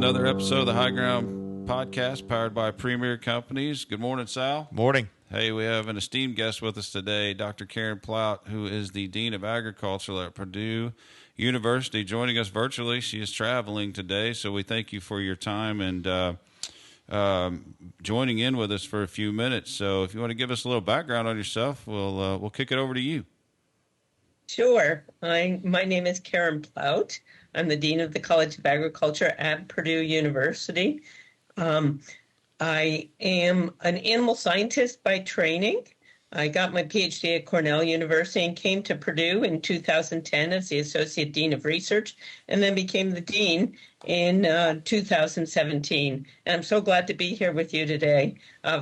another episode of the High Ground Podcast powered by Premier Companies. Good morning, Sal. Morning. Hey, we have an esteemed guest with us today, Dr. Karen Plaut, who is the Dean of Agriculture at Purdue University, joining us virtually. She is traveling today, so we thank you for your time and joining in with us for a few minutes. So if you want to give us a little background on yourself, we'll kick it over to you. Sure. My name is Karen Plaut. I'm the Dean of the College of Agriculture at Purdue University. I am an animal scientist by training. I got my PhD at Cornell University and came to Purdue in 2010 as the Associate Dean of Research, and then became the Dean in 2017. And I'm so glad to be here with you today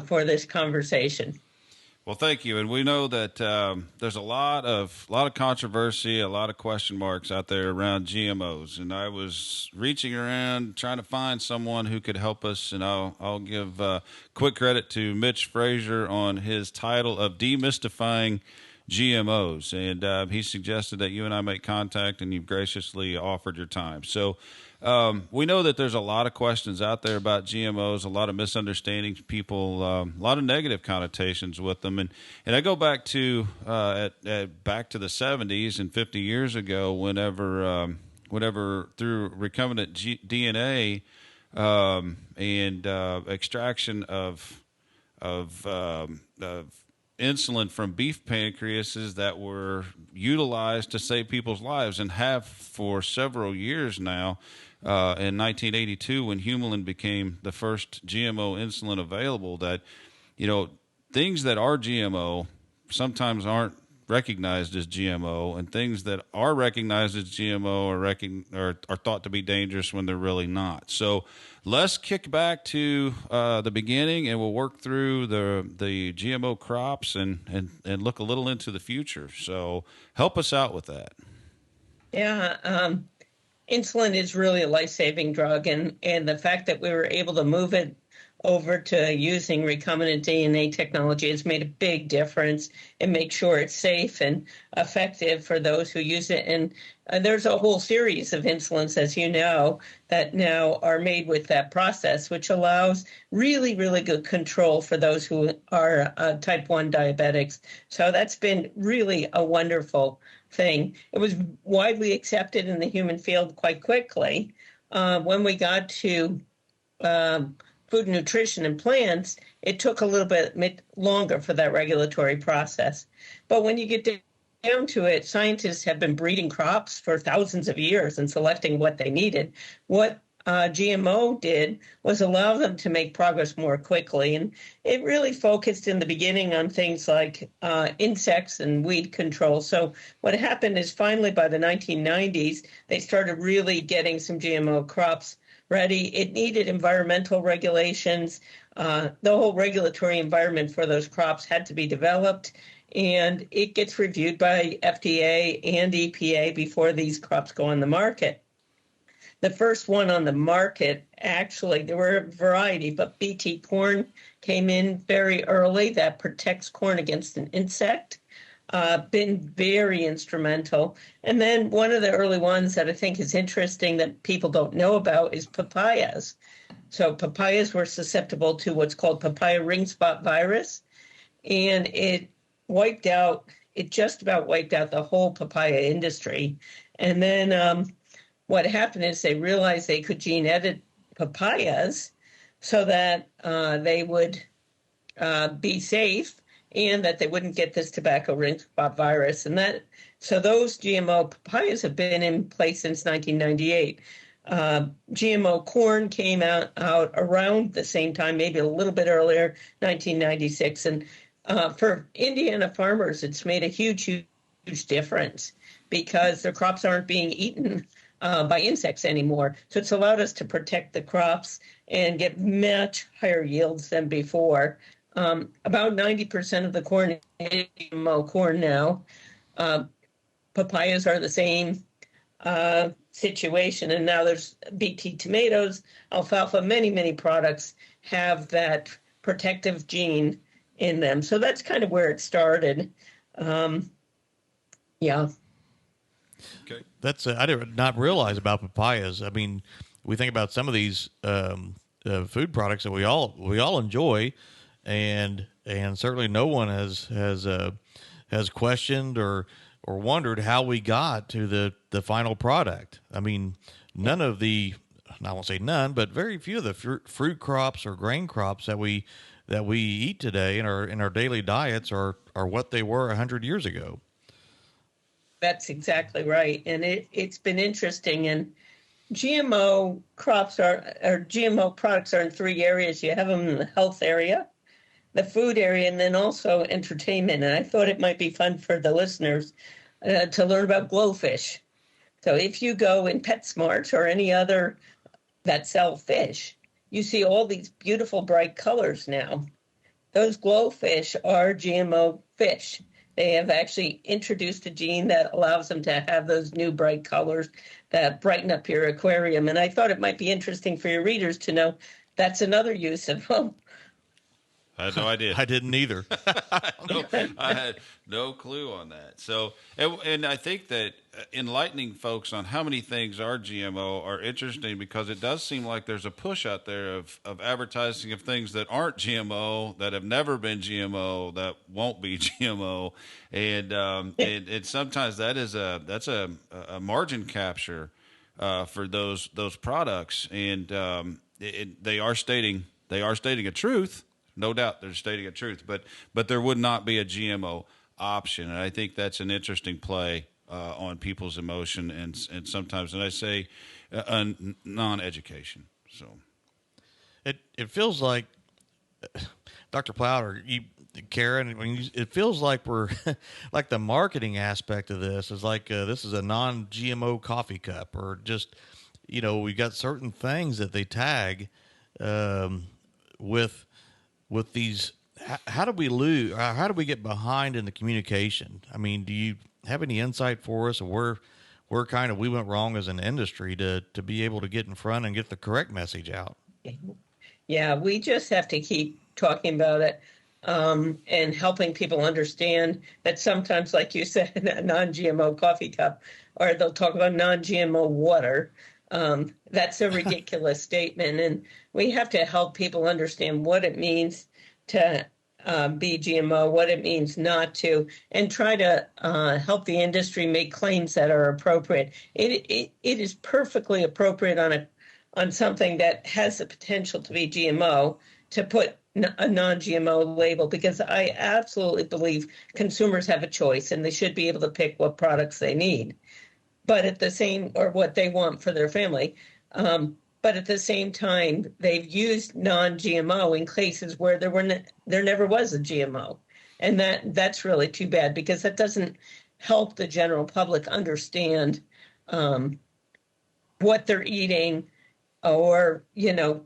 for this conversation. Well, thank you. And we know that there's a lot of controversy, a lot of question marks out there around GMOs. And I was reaching around trying to find someone who could help us. And I'll give quick credit to Mitch Frazier on his title of Demystifying GMOs. And he suggested that you and I make contact, and you've graciously offered your time. So we know that there's a lot of questions out there about GMOs, a lot of misunderstandings, people, a lot of negative connotations with them. And I go back to back to the 70s and 50 years ago, whenever through recombinant DNA and extraction of insulin from beef pancreases that were utilized to save people's lives and have for several years now. In 1982, when Humulin became the first GMO insulin available, that, things that are GMO sometimes aren't recognized as GMO, and things that are recognized as GMO are thought to be dangerous when they're really not. So let's kick back to the beginning, and we'll work through the GMO crops and look a little into the future. So help us out with that. Yeah, insulin is really a life-saving drug, and the fact that we were able to move it over to using recombinant DNA technology has made a big difference and make sure it's safe and effective for those who use it. And there's a whole series of insulins, as you know, that now are made with that process, which allows really, really good control for those who are type 1 diabetics. So that's been really a wonderful thing. It was widely accepted in the human field quite quickly. When we got to food and nutrition and plants, it took a little bit longer for that regulatory process. But when you get down to it, scientists have been breeding crops for thousands of years and selecting what they needed. What GMO did was allow them to make progress more quickly. And it really focused in the beginning on things like insects and weed control. So what happened is finally by the 1990s, they started really getting some GMO crops ready. It needed environmental regulations. The whole regulatory environment for those crops had to be developed, and it gets reviewed by FDA and EPA before these crops go on the market. The first one on the market, actually, there were a variety, but BT corn came in very early. That protects corn against an insect. Been very instrumental. And then one of the early ones that I think is interesting that people don't know about is papayas. So papayas were susceptible to what's called papaya ring spot virus, and it just about wiped out the whole papaya industry. And then what happened is they realized they could gene edit papayas so that they would be safe and that they wouldn't get this tobacco ring spot virus. And so those GMO papayas have been in place since 1998. GMO corn came out around the same time, maybe a little bit earlier, 1996. And for Indiana farmers, it's made a huge difference because their crops aren't being eaten by insects anymore. So it's allowed us to protect the crops and get much higher yields than before. About 90% of the corn is GMO corn now. Papayas are the same situation. And now there's BT tomatoes, alfalfa, many products have that protective gene in them. So that's kind of where it started. Yeah. Okay. I did not realize about papayas. I mean, we think about some of these food products that we all enjoy, and certainly no one has questioned or wondered how we got to the final product. I mean, none of the, I won't say none, but very few of the fruit crops or grain crops that we eat today in our daily diets are what they were 100 years ago. That's exactly right. And it's been interesting. And GMO crops or GMO products are in three areas. You have them in the health area, the food area, and then also entertainment. And I thought it might be fun for the listeners to learn about GloFish. So if you go in PetSmart or any other that sell fish, you see all these beautiful bright colors now. Those GloFish are GMO fish. They have actually introduced a gene that allows them to have those new bright colors that brighten up your aquarium. And I thought it might be interesting for your readers to know that's another use of them. I had no idea. I didn't either. I had no clue on that. So, and I think that enlightening folks on how many things are GMO are interesting, because it does seem like there's a push out there of advertising of things that aren't GMO, that have never been GMO, that won't be GMO, and sometimes that's a margin capture for those products, and they are stating a truth. No doubt they're stating a truth, but there would not be a GMO option. And I think that's an interesting play on people's emotion and sometimes, and I say non-education. So it feels like, Dr. Plaut, or you, Karen, it feels like we're like the marketing aspect of this is like this is a non-GMO coffee cup, or just, we got certain things that they tag with these. How do we lose? How do we get behind in the communication? I mean, do you have any insight for us of where we went wrong as an industry to be able to get in front and get the correct message out? Yeah, we just have to keep talking about it and helping people understand that sometimes, like you said, a non-GMO coffee cup, or they'll talk about non-GMO water. That's a ridiculous statement. And we have to help people understand what it means to be GMO, what it means not to, and try to help the industry make claims that are appropriate. It is perfectly appropriate on something that has the potential to be GMO to put a non-GMO label, because I absolutely believe consumers have a choice and they should be able to pick what products they need, but at the same, or what they want for their family. But at the same time, they've used non-GMO in cases where there never was a GMO. And that's really too bad, because that doesn't help the general public understand what they're eating, or,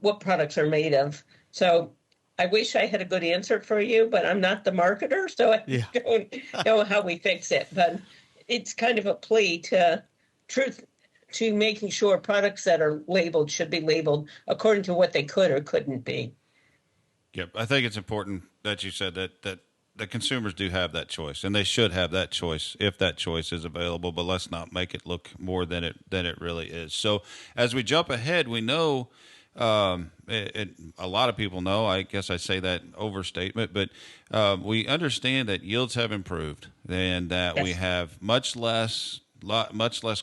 what products are made of. So I wish I had a good answer for you, but I'm not the marketer, so I don't know how we fix it. But it's kind of a plea to making sure products that are labeled should be labeled according to what they could or couldn't be. Yep, I think it's important that you said that the consumers do have that choice, and they should have that choice if that choice is available. But let's not make it look more than it really is. So as we jump ahead, we know a lot of people know. I guess I say that overstatement, but we understand that yields have improved, and that we have much less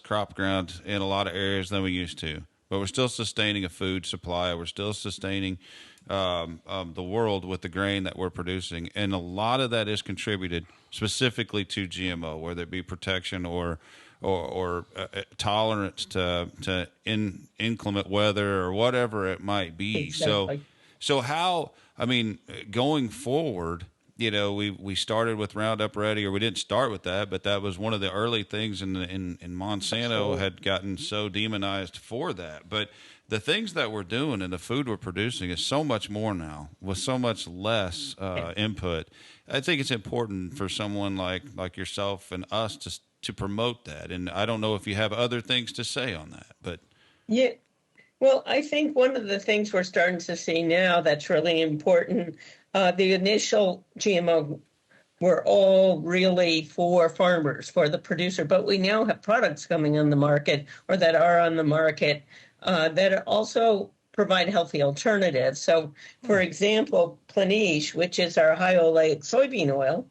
crop ground in a lot of areas than we used to. But we're still sustaining a food supply. We're still sustaining the world with the grain that we're producing, and a lot of that is contributed specifically to GMO, whether it be protection or tolerance to inclement weather or whatever it might be. Exactly. So how? I mean, going forward, we started with Roundup Ready, or we didn't start with that, but that was one of the early things in Monsanto had gotten so demonized for that. But the things that we're doing and the food we're producing is so much more now, with so much less input. I think it's important for someone like yourself and us to promote that. And I don't know if you have other things to say on that, but yeah. Well, I think one of the things we're starting to see now that's really important, the initial GMO were all really for farmers, for the producer, but we now have products coming on the market, or that are on the market, that also provide healthy alternatives. So, for example, Planish, which is our high oleic soybean oil,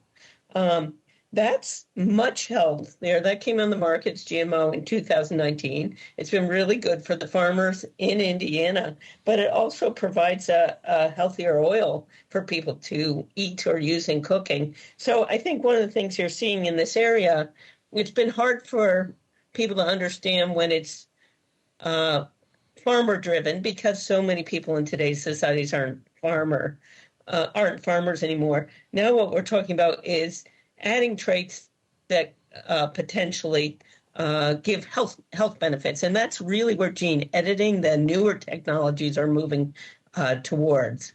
um, that's much held there. That came on the market, it's GMO in 2019. It's been really good for the farmers in Indiana, but it also provides a healthier oil for people to eat or use in cooking. So I think one of the things you're seeing in this area, it's been hard for people to understand when it's uh, farmer driven because so many people in today's societies aren't farmers anymore. Now what we're talking about is adding traits that potentially give health benefits, and that's really where gene editing, the newer technologies, are moving towards.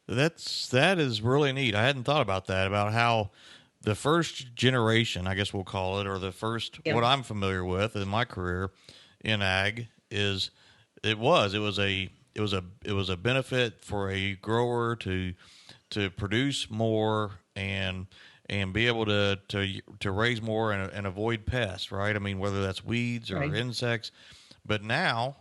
That is really neat. I hadn't thought about that, about how the first generation, I guess we'll call it, or the first, Yeah. what I'm familiar with in my career in ag is it was a benefit for a grower to produce more and be able to raise more and avoid pests, right? I mean, whether that's weeds or Right. insects. But now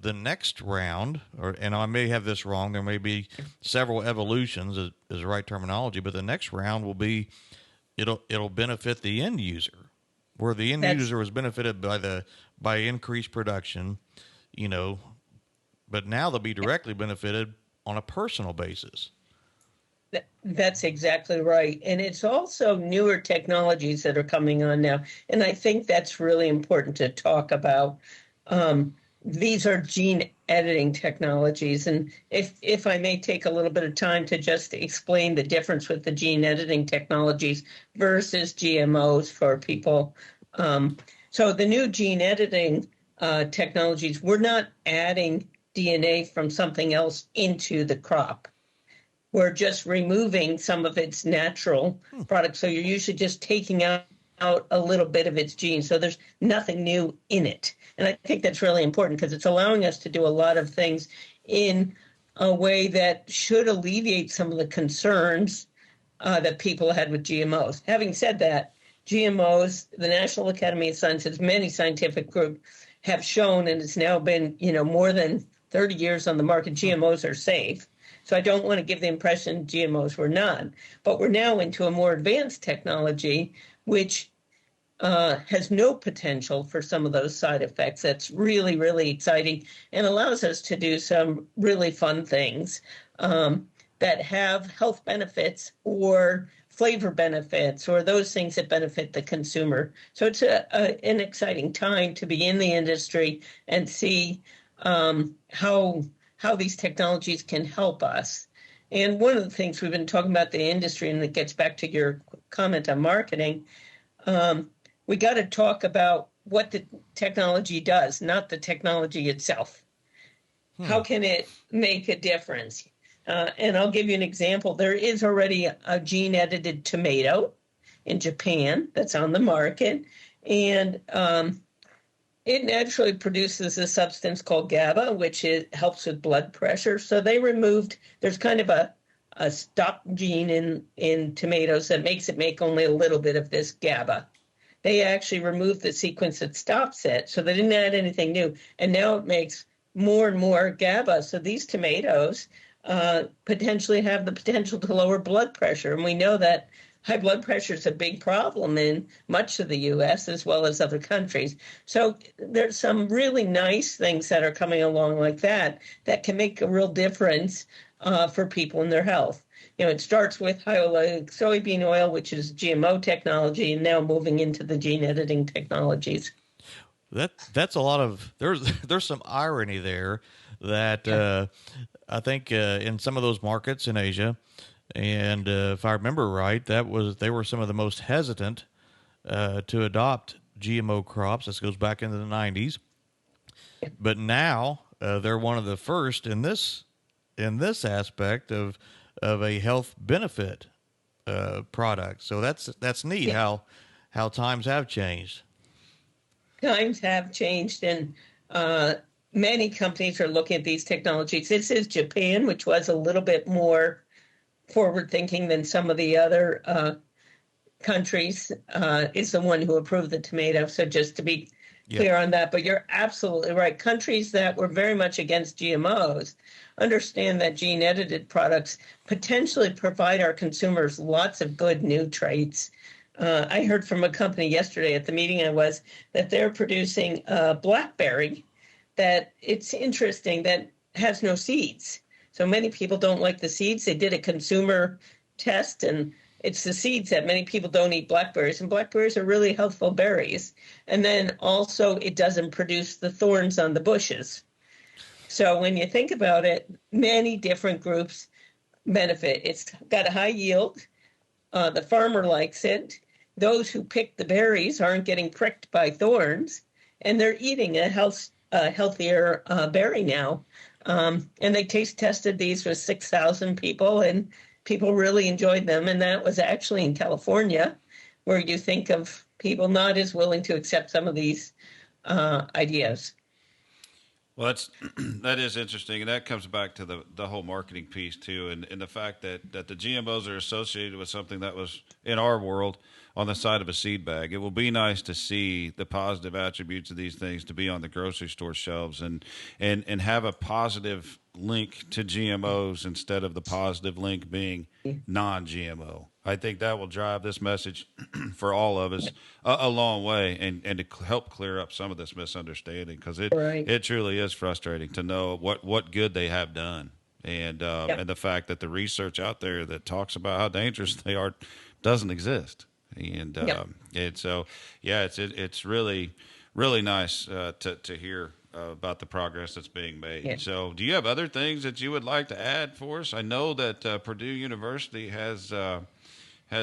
the next round, and I may have this wrong, there may be several evolutions is the right terminology, but the next round will be it'll benefit the end user, where the end That's user was benefited by increased production, you know, but now they'll be directly benefited on a personal basis. That's exactly right. And it's also newer technologies that are coming on now. And I think that's really important to talk about. These are gene editing technologies. And if I may take a little bit of time to just explain the difference with the gene editing technologies versus GMOs for people. So the new gene editing technologies, we're not adding DNA from something else into the crop. We're just removing some of its natural products. So you're usually just taking out a little bit of its genes. So there's nothing new in it. And I think that's really important because it's allowing us to do a lot of things in a way that should alleviate some of the concerns that people had with GMOs. Having said that, GMOs, the National Academy of Sciences, many scientific groups have shown, and it's now been, more than 30 years on the market, GMOs are safe. So I don't want to give the impression GMOs were not, but we're now into a more advanced technology, which has no potential for some of those side effects. That's really, really exciting and allows us to do some really fun things that have health benefits or flavor benefits or those things that benefit the consumer. So it's an exciting time to be in the industry and see how these technologies can help us. And one of the things we've been talking about the industry, and it gets back to your comment on marketing, we got to talk about what the technology does, not the technology itself. How can it make a difference? And I'll give you an example. There is already a gene-edited tomato in Japan that's on the market, and it naturally produces a substance called GABA, which helps with blood pressure. So they removed, there's kind of a stop gene in tomatoes that makes it make only a little bit of this GABA. They actually removed the sequence that stops it. So they didn't add anything new. And now it makes more and more GABA. So these tomatoes potentially have the potential to lower blood pressure. And we know that high blood pressure is a big problem in much of the U.S. as well as other countries. So there's some really nice things that are coming along like that can make a real difference for people in their health. It starts with high oleic soybean oil, which is GMO technology, and now moving into the gene editing technologies. That's a lot of there's some irony there that I think in some of those markets in Asia. And if I remember right, they were some of the most hesitant to adopt GMO crops. This goes back into the 90s. But now they're one of the first in this aspect of a health benefit product. So that's neat how times have changed. Times have changed, and many companies are looking at these technologies. This is Japan, which was a little bit more forward thinking than some of the other countries, is the one who approved the tomato. So just to be clear on that, but you're absolutely right. Countries that were very much against GMOs understand that gene-edited products potentially provide our consumers lots of good new traits. I heard from a company yesterday at the meeting I was that they're producing a blackberry that it's interesting that has no seeds. So many people don't like the seeds. They did a consumer test, and it's the seeds that many people don't eat blackberries, and blackberries are really healthful berries. And then also it doesn't produce the thorns on the bushes. So when you think about it, many different groups benefit. It's got a high yield. The farmer likes it. Those who pick the berries aren't getting pricked by thorns, and they're eating a healthier berry now. And they taste tested these with 6,000 people, and people really enjoyed them. And that was actually in California, where you think of people not as willing to accept some of these ideas. Well, that is interesting, and that comes back to the whole marketing piece too, and the fact that the GMOs are associated with something that was in our world on the side of a seed bag. It will be nice to see the positive attributes of these things to be on the grocery store shelves and have a positive link to GMOs instead of the positive link being non-GMO. I think that will drive this message for all of us a long way and to help clear up some of this misunderstanding, because it truly is frustrating to know what good they have done. And the fact that the research out there that talks about how dangerous they are doesn't exist. And so it's really nice to hear about the progress that's being made. Yeah. So do you have other things that you would like to add for us? I know that Purdue University has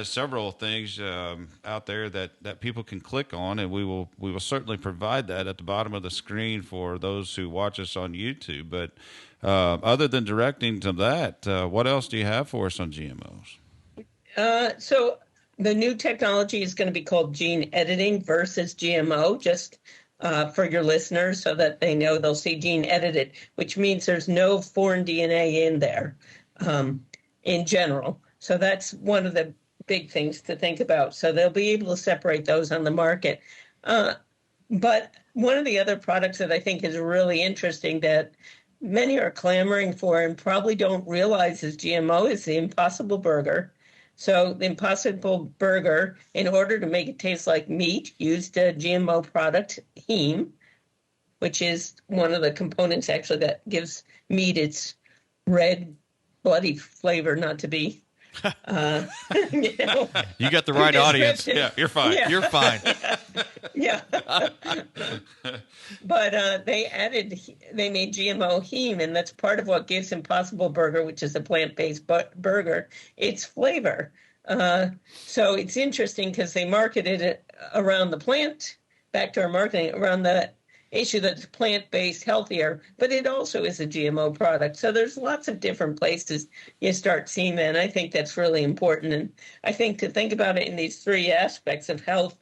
several things out there that people can click on, and we will certainly provide that at the bottom of the screen for those who watch us on YouTube. But other than directing to that, what else do you have for us on GMOs? So the new technology is going to be called gene editing versus GMO, just for your listeners so that they know. They'll see gene edited, which means there's no foreign DNA in there in general. So that's one of the big things to think about. So they'll be able to separate those on the market. But one of the other products that I think is really interesting that many are clamoring for and probably don't realize is GMO is the Impossible Burger. So the Impossible Burger, in order to make it taste like meat, used a GMO product, heme, which is one of the components actually that gives meat its red, bloody flavor, not to be. You got the right audience. Yeah, you're fine. Yeah. You're fine. Yeah. But they made GMO heme, and that's part of what gives Impossible Burger, which is a plant-based burger, its flavor. So it's interesting because they marketed it around the plant, back to our marketing, around the issue that's plant-based, healthier, but it also is a GMO product. So there's lots of different places you start seeing that, and I think that's really important. And I think to think about it in these three aspects of health,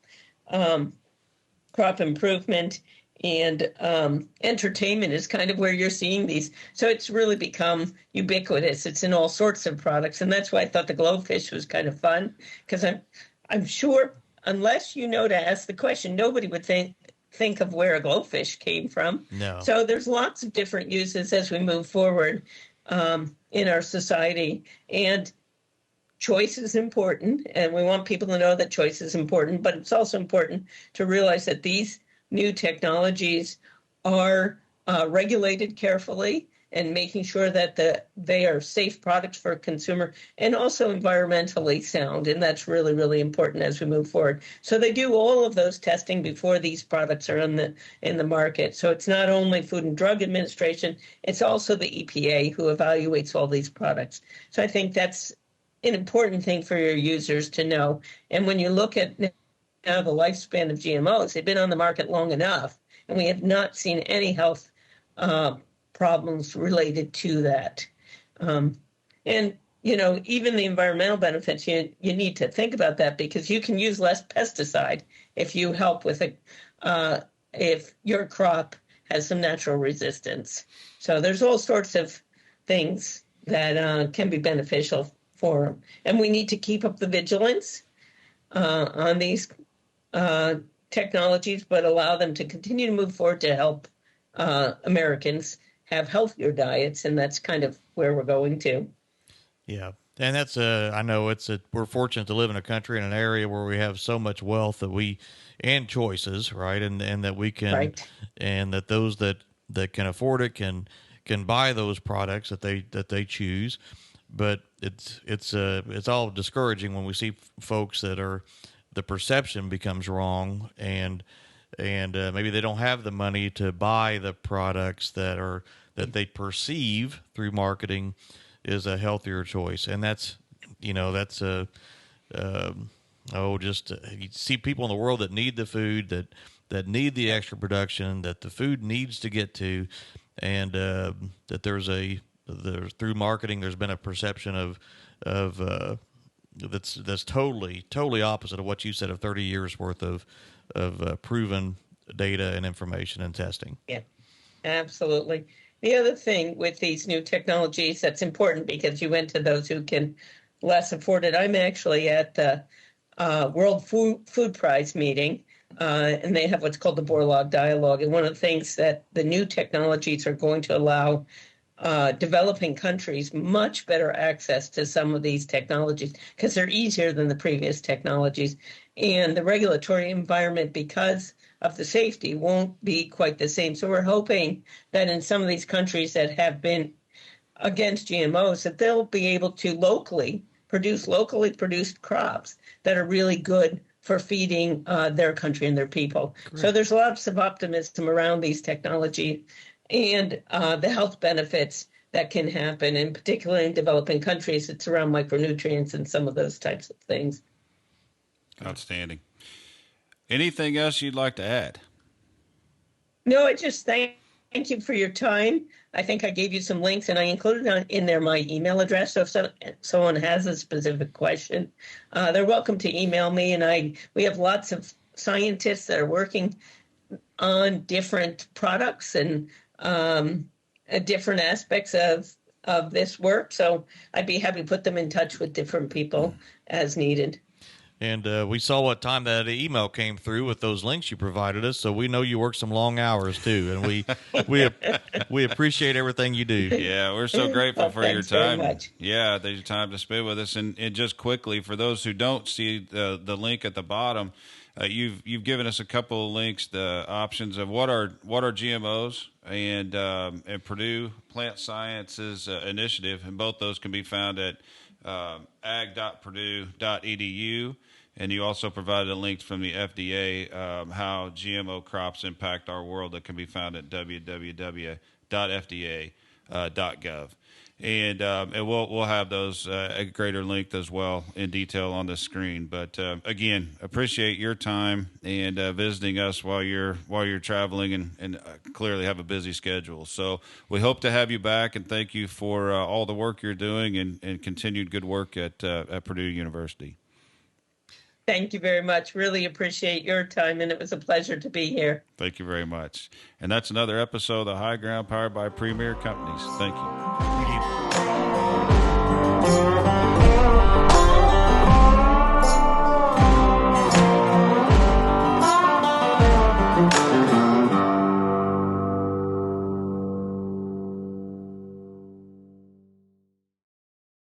crop improvement, and entertainment is kind of where you're seeing these. So it's really become ubiquitous. It's in all sorts of products, and that's why I thought the GloFish was kind of fun, because I'm sure unless you know to ask the question, nobody would think of where a GloFish came from. No. So there's lots of different uses as we move forward in our society. And choice is important, and we want people to know that choice is important, but it's also important to realize that these new technologies are regulated carefully and making sure that they are safe products for a consumer and also environmentally sound. And that's really, really important as we move forward. So they do all of those testing before these products are in the market. So it's not only Food and Drug Administration, it's also the EPA who evaluates all these products. So I think that's an important thing for your users to know. And when you look at now the lifespan of GMOs, they've been on the market long enough, and we have not seen any health problems related to that. And, even the environmental benefits, you need to think about that, because you can use less pesticide if you help with it, if your crop has some natural resistance. So there's all sorts of things that can be beneficial for them. And we need to keep up the vigilance on these technologies, but allow them to continue to move forward to help Americans have healthier diets, and that's kind of where we're going to. Yeah. And that's I know we're fortunate to live in a country in an area where we have so much wealth and choices, right? And that we can, right. And that those that can afford it can buy those products that they choose. But it's all discouraging when we see folks that the perception becomes wrong, and maybe they don't have the money to buy the products that they perceive through marketing is a healthier choice. And that's you see people in the world that need the food, that need the extra production, that the food needs to get to, and that there's through marketing there's been a perception of that's totally opposite of what you said, of 30 years worth of proven data and information and testing. Yeah, absolutely. The other thing with these new technologies that's important, because you went to those who can less afford it. I'm actually at the World Food Prize meeting, and they have what's called the Borlaug Dialogue. And one of the things that the new technologies are going to allow developing countries much better access to some of these technologies, because they're easier than the previous technologies. And the regulatory environment, because of the safety, won't be quite the same. So we're hoping that in some of these countries that have been against GMOs, that they'll be able to locally produced crops that are really good for feeding their country and their people. Great. So there's lots of optimism around these technologies and the health benefits that can happen, and particularly in developing countries, it's around micronutrients and some of those types of things. Outstanding. Anything else you'd like to add? No, I just thank you for your time. I think I gave you some links, and I included in there my email address. So if someone has a specific question, they're welcome to email me. And we have lots of scientists that are working on different products and different aspects of this work. So I'd be happy to put them in touch with different people as needed. And we saw what time that email came through with those links you provided us, so we know you work some long hours too, and we appreciate everything you do. Yeah, we're so grateful for your time. Very much. Yeah, your time to spend with us. And just quickly, for those who don't see the link at the bottom, you've given us a couple of links, the options of what are GMOs and Purdue Plant Sciences Initiative, and both those can be found at ag.purdue.edu. And you also provided a link from the FDA, how GMO crops impact our world, that can be found at www.fda.gov. And we'll have those at greater length as well in detail on the screen. But again, appreciate your time and visiting us while you're traveling and clearly have a busy schedule. So we hope to have you back, and thank you for all the work you're doing and continued good work at Purdue University. Thank you very much. Really appreciate your time, and it was a pleasure to be here. Thank you very much. And that's another episode of The High Ground, powered by Premier Companies. Thank you.